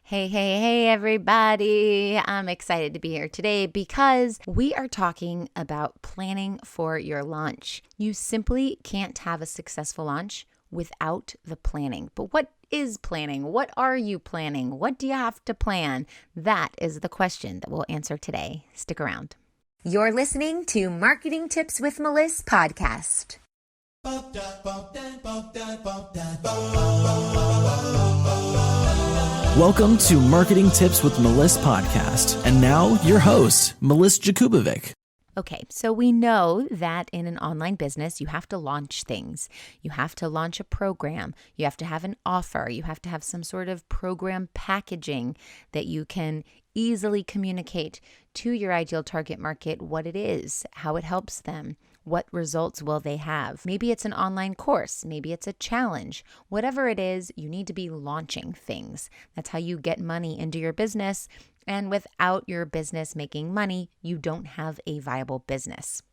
Hey, everybody. I'm excited to be here today because we are talking about planning for your launch. You simply can't have a successful launch without the planning. But what is planning? What are you planning? What do you have to plan? That is the question that we'll answer today. Stick around. You're listening to Marketing Tips with Meliss podcast. Welcome to Marketing Tips with Meliss podcast. And now your host, Meliss Jakubovic. Okay, so we know that in an online business, you have to launch things. You have to launch a program. You have to have an offer. You have to have some sort of program packaging that you can easily communicate to your ideal target market what it is, how it helps them, what results will they have. Maybe it's an online course. Maybe it's a challenge. Whatever it is, you need to be launching things. That's how you get money into your business. And without your business making money, you don't have a viable business.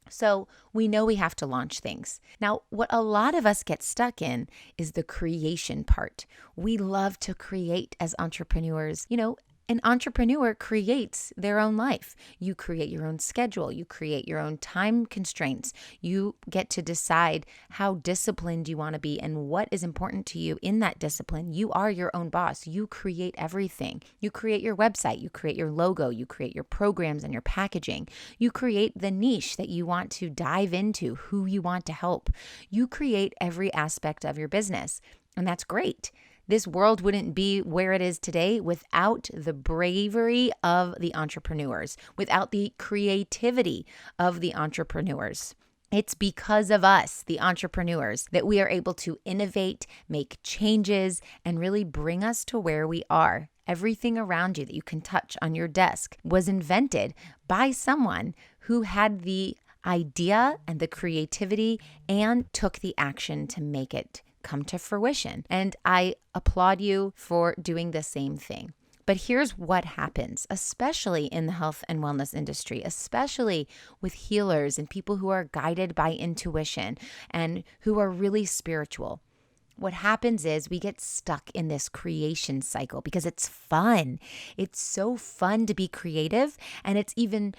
So we know we have to launch things. Now, what a lot of us get stuck in is the creation part. We love to create as entrepreneurs. An entrepreneur creates their own life. You create your own schedule. You create your own time constraints. You get to decide how disciplined you want to be and what is important to you in that discipline. You are your own boss. You create everything. You create your website. You create your logo. You create your programs and your packaging. You create the niche that you want to dive into, who you want to help. You create every aspect of your business, and that's great. This world wouldn't be where it is today without the bravery of the entrepreneurs, without the creativity of the entrepreneurs. It's because of us, the entrepreneurs, that we are able to innovate, make changes, and really bring us to where we are. Everything around you that you can touch on your desk was invented by someone who had the idea and the creativity and took the action to make it come to fruition. And I applaud you for doing the same thing. But here's what happens, especially in the health and wellness industry, especially with healers and people who are guided by intuition and who are really spiritual. What happens is we get stuck in this creation cycle because it's fun. It's so fun to be creative, and it's even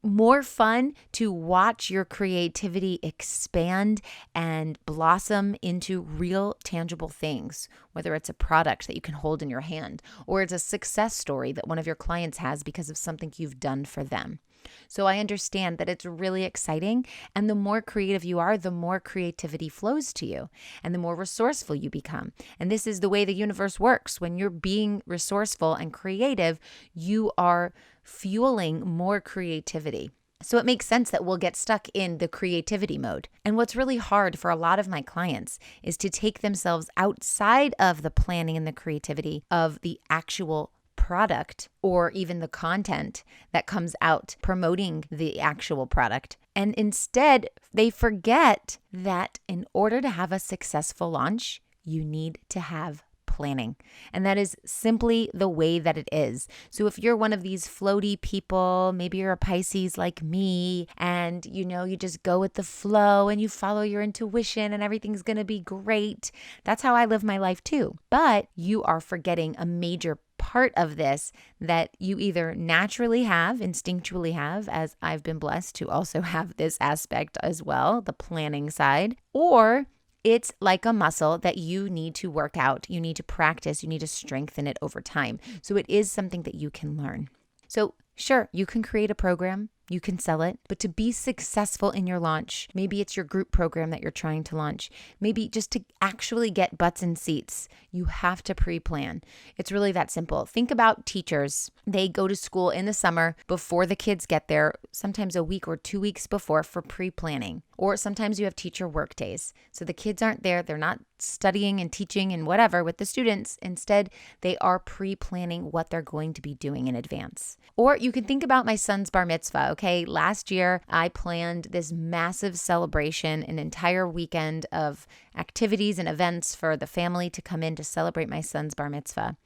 more fun to watch your creativity expand and blossom into real tangible things, whether it's a product that you can hold in your hand or it's a success story that one of your clients has because of something you've done for them. So I understand that it's really exciting, and the more creative you are, the more creativity flows to you and the more resourceful you become. And this is the way the universe works. When you're being resourceful and creative, you are fueling more creativity. So it makes sense that we'll get stuck in the creativity mode. And what's really hard for a lot of my clients is to take themselves outside of the planning and the creativity of the actual product or even the content that comes out promoting the actual product. And instead, they forget that in order to have a successful launch, you need to have planning. And that is simply the way that it is. So if you're one of these floaty people, maybe you're a Pisces like me, and you just go with the flow and you follow your intuition and everything's going to be great. That's how I live my life too. But you are forgetting a major part of this that you either naturally have, instinctually have, as I've been blessed to also have this aspect as well, the planning side, or it's like a muscle that you need to work out, you need to practice, you need to strengthen it over time. So it is something that you can learn. So sure, you can create a program, you can sell it, but to be successful in your launch, maybe it's your group program that you're trying to launch, maybe just to actually get butts in seats, you have to pre-plan. It's really that simple. Think about teachers. They go to school in the summer before the kids get there, sometimes a week or 2 weeks before for pre-planning. Or sometimes you have teacher work days. So the kids aren't there. They're not studying and teaching and whatever with the students. Instead, they are pre-planning what they're going to be doing in advance. Or you can think about my son's bar mitzvah. Okay, last year I planned this massive celebration, an entire weekend of activities and events for the family to come in to celebrate my son's bar mitzvah.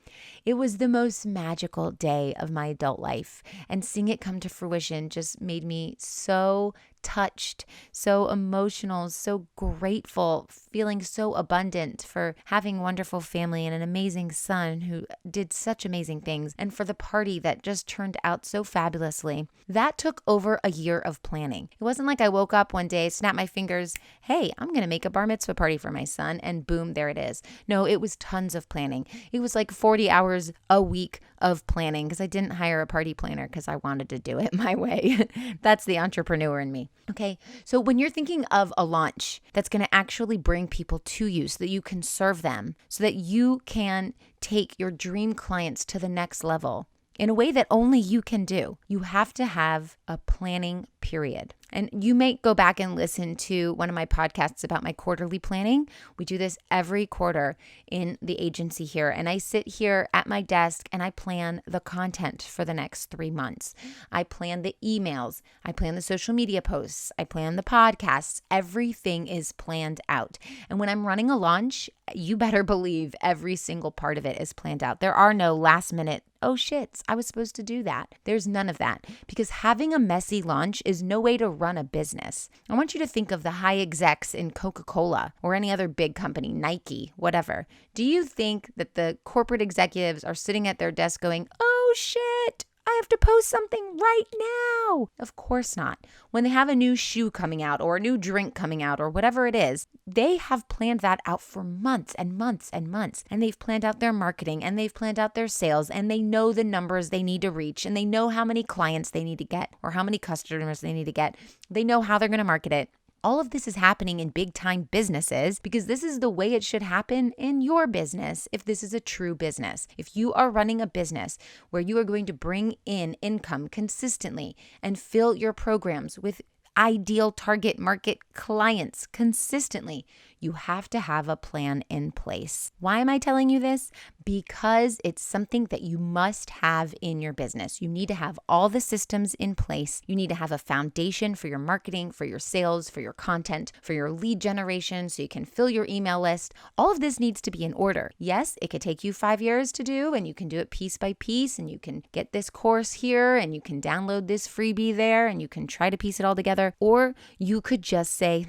It was the most magical day of my adult life, and seeing it come to fruition just made me so touched, so emotional, so grateful, feeling so abundant for having a wonderful family and an amazing son who did such amazing things, and for the party that just turned out so fabulously. That took over a year of planning. It wasn't like I woke up one day, snapped my fingers, hey, I'm going to make a bar mitzvah party for my son, and boom, there it is. No, it was tons of planning. It was like 40 hours a week of planning because I didn't hire a party planner because I wanted to do it my way. That's the entrepreneur in me. Okay, so when you're thinking of a launch that's going to actually bring people to you so that you can serve them, so that you can take your dream clients to the next level in a way that only you can do, you have to have a planning period. And you may go back and listen to one of my podcasts about my quarterly planning. We do this every quarter in the agency here. And I sit here at my desk and I plan the content for the next 3 months. I plan the emails. I plan the social media posts. I plan the podcasts. Everything is planned out. And when I'm running a launch, you better believe every single part of it is planned out. There are no last minute, oh shit, I was supposed to do that. There's none of that, because having a messy launch is no way to run a business. I want you to think of the high execs in Coca-Cola or any other big company, Nike, whatever. Do you think that the corporate executives are sitting at their desk going, oh shit, I have to post something right now? Of course not. When they have a new shoe coming out or a new drink coming out or whatever it is, they have planned that out for months and months and months. And they've planned out their marketing and they've planned out their sales and they know the numbers they need to reach and they know how many clients they need to get or how many customers they need to get. They know how they're going to market it. All of this is happening in big time businesses because this is the way it should happen in your business if this is a true business. If you are running a business where you are going to bring in income consistently and fill your programs with ideal target market clients consistently, you have to have a plan in place. Why am I telling you this? Because it's something that you must have in your business. You need to have all the systems in place. You need to have a foundation for your marketing, for your sales, for your content, for your lead generation, so you can fill your email list. All of this needs to be in order. Yes, it could take you 5 years to do, and you can do it piece by piece, and you can get this course here, and you can download this freebie there, and you can try to piece it all together. Or you could just say,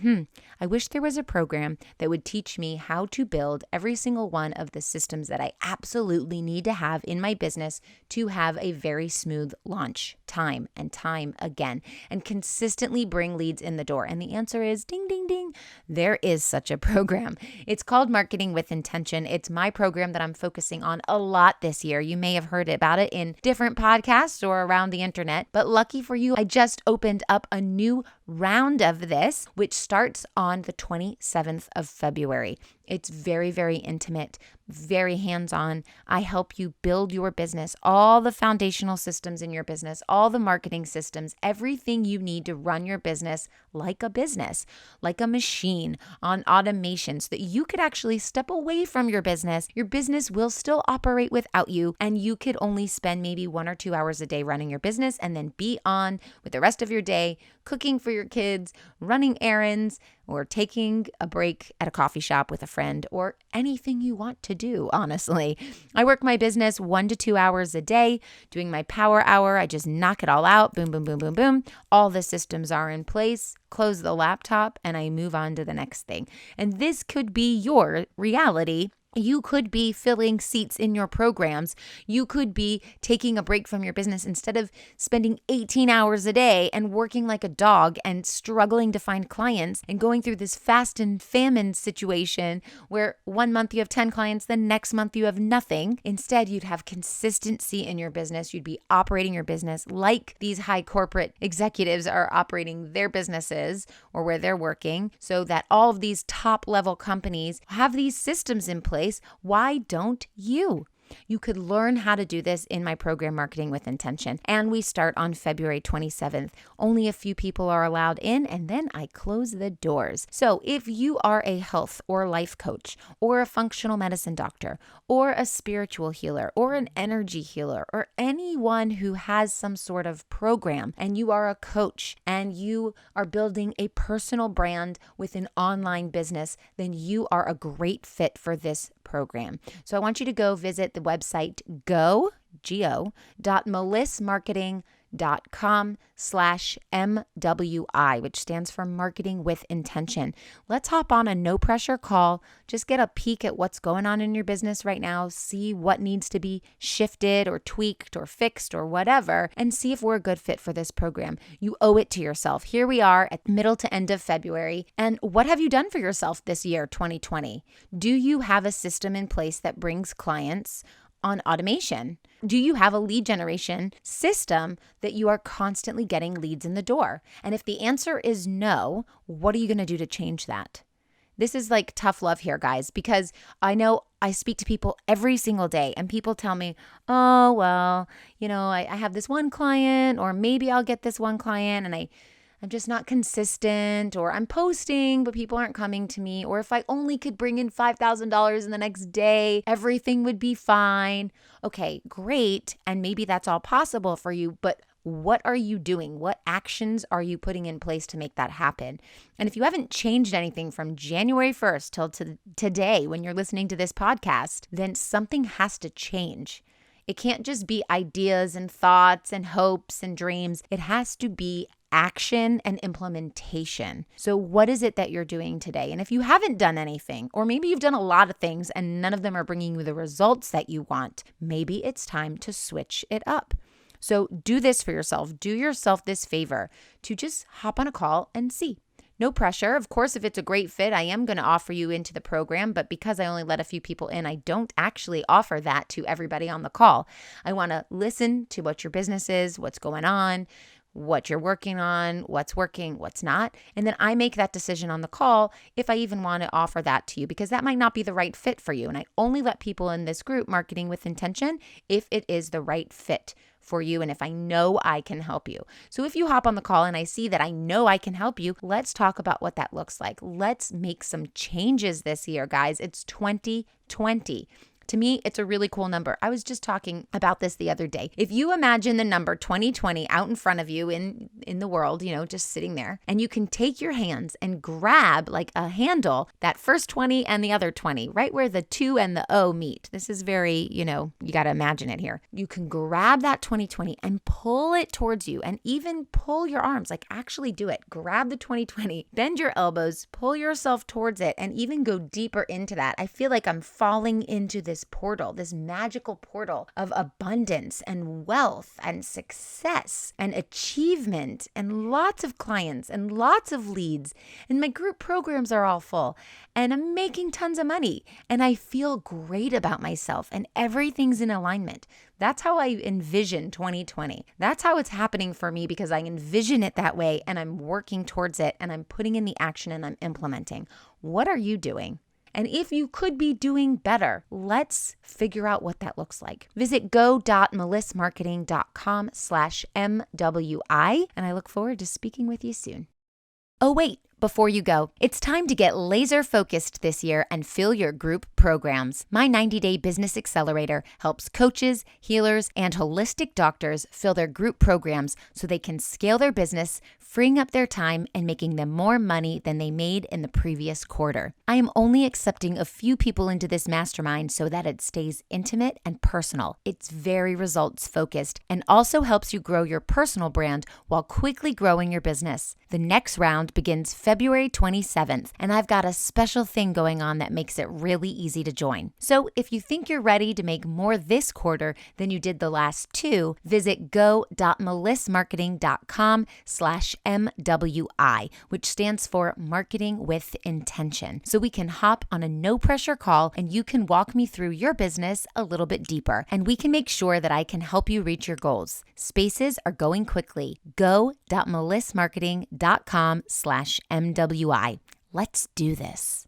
I wish there was a program that would teach me how to build every single one of the systems that I absolutely need to have in my business to have a very smooth launch time and time again and consistently bring leads in the door. And the answer is ding, ding, ding. There is such a program. It's called Marketing with Intention. It's my program that I'm focusing on a lot this year. You may have heard about it in different podcasts or around the internet, but lucky for you, I just opened up a new round of this, which starts on the 27th of February. It's very, very intimate, very hands-on. I help you build your business, all the foundational systems in your business, all the marketing systems, everything you need to run your business, like a machine on automation, so that you could actually step away from your business. Your business will still operate without you, and you could only spend maybe 1 or 2 hours a day running your business and then be on with the rest of your day, cooking for your kids, running errands, or taking a break at a coffee shop with a friend, or anything you want to do, honestly. I work my business 1 to 2 hours a day, doing my power hour. I just knock it all out. Boom, boom, boom, boom, boom. All the systems are in place. Close the laptop, and I move on to the next thing. And this could be your reality. You could be filling seats in your programs. You could be taking a break from your business instead of spending 18 hours a day and working like a dog and struggling to find clients and going through this fast and famine situation where 1 month you have 10 clients, the next month you have nothing. Instead, you'd have consistency in your business. You'd be operating your business like these high corporate executives are operating their businesses or where they're working, so that all of these top level companies have these systems in place. Why don't you? You could learn how to do this in my program, Marketing with Intention. And we start on February 27th. Only a few people are allowed in, and then I close the doors. So if you are a health or life coach, or a functional medicine doctor, or a spiritual healer, or an energy healer, or anyone who has some sort of program, and you are a coach, and you are building a personal brand with an online business, then you are a great fit for this program. So I want you to go visit the website go.melissmarketing.com. go.com/MWI, which stands for Marketing with Intention. Let's hop on a no pressure call. Just get a peek at what's going on in your business right now, see what needs to be shifted or tweaked or fixed or whatever, and see if we're a good fit for this program. You owe it to yourself. Here we are at middle to end of February. And what have you done for yourself this year, 2020? Do you have a system in place that brings clients on automation? Do you have a lead generation system that you are constantly getting leads in the door? And if the answer is no, what are you going to do to change that? This is like tough love here, guys, because I know I speak to people every single day and people tell me, oh, well, I have this one client, or maybe I'll get this one client and I'm just not consistent, or I'm posting, but people aren't coming to me. Or if I only could bring in $5,000 in the next day, everything would be fine. Okay, great. And maybe that's all possible for you, but what are you doing? What actions are you putting in place to make that happen? And if you haven't changed anything from January 1st till today, when you're listening to this podcast, then something has to change. It can't just be ideas and thoughts and hopes and dreams. It has to be action and implementation. So what is it that you're doing today? And if you haven't done anything, or maybe you've done a lot of things and none of them are bringing you the results that you want, maybe it's time to switch it up. So do this for yourself. Do yourself this favor to just hop on a call and see. No pressure. Of course, if it's a great fit, I am going to offer you into the program, but because I only let a few people in, I don't actually offer that to everybody on the call. I want to listen to what your business is, what's going on, what you're working on, what's working, what's not. And then I make that decision on the call if I even want to offer that to you, because that might not be the right fit for you. And I only let people in this group, Marketing with Intention, if it is the right fit for you and if I know I can help you. So if you hop on the call and I see that I know I can help you, let's talk about what that looks like. Let's make some changes this year, guys. It's 2020. To me, it's a really cool number. I was just talking about this the other day. If you imagine the number 2020 out in front of you in the world, just sitting there, and you can take your hands and grab like a handle, that first 20 and the other 20, right where the 2 and the O meet. This is very, you got to imagine it here. You can grab that 2020 and pull it towards you, and even pull your arms, like actually do it. Grab the 2020, bend your elbows, pull yourself towards it, and even go deeper into that. I feel like I'm falling into this portal, this magical portal of abundance and wealth and success and achievement and lots of clients and lots of leads. And my group programs are all full and I'm making tons of money and I feel great about myself and everything's in alignment. That's how I envision 2020. That's how it's happening for me because I envision it that way and I'm working towards it and I'm putting in the action and I'm implementing. What are you doing? And if you could be doing better, let's figure out what that looks like. Visit go.melissmarketing.com/MWI, and I look forward to speaking with you soon. Oh, wait. Before you go, it's time to get laser focused this year and fill your group programs. My 90-day business accelerator helps coaches, healers, and holistic doctors fill their group programs so they can scale their business, freeing up their time and making them more money than they made in the previous quarter. I am only accepting a few people into this mastermind so that it stays intimate and personal. It's very results focused and also helps you grow your personal brand while quickly growing your business. The next round begins February 27th, and I've got a special thing going on that makes it really easy to join. So if you think you're ready to make more this quarter than you did the last two, visit go.melissmarketing.com/MWI, which stands for Marketing with Intention. So we can hop on a no pressure call and you can walk me through your business a little bit deeper, and we can make sure that I can help you reach your goals. Spaces are going quickly. Go.melissmarketing.com/MWI. Let's do this.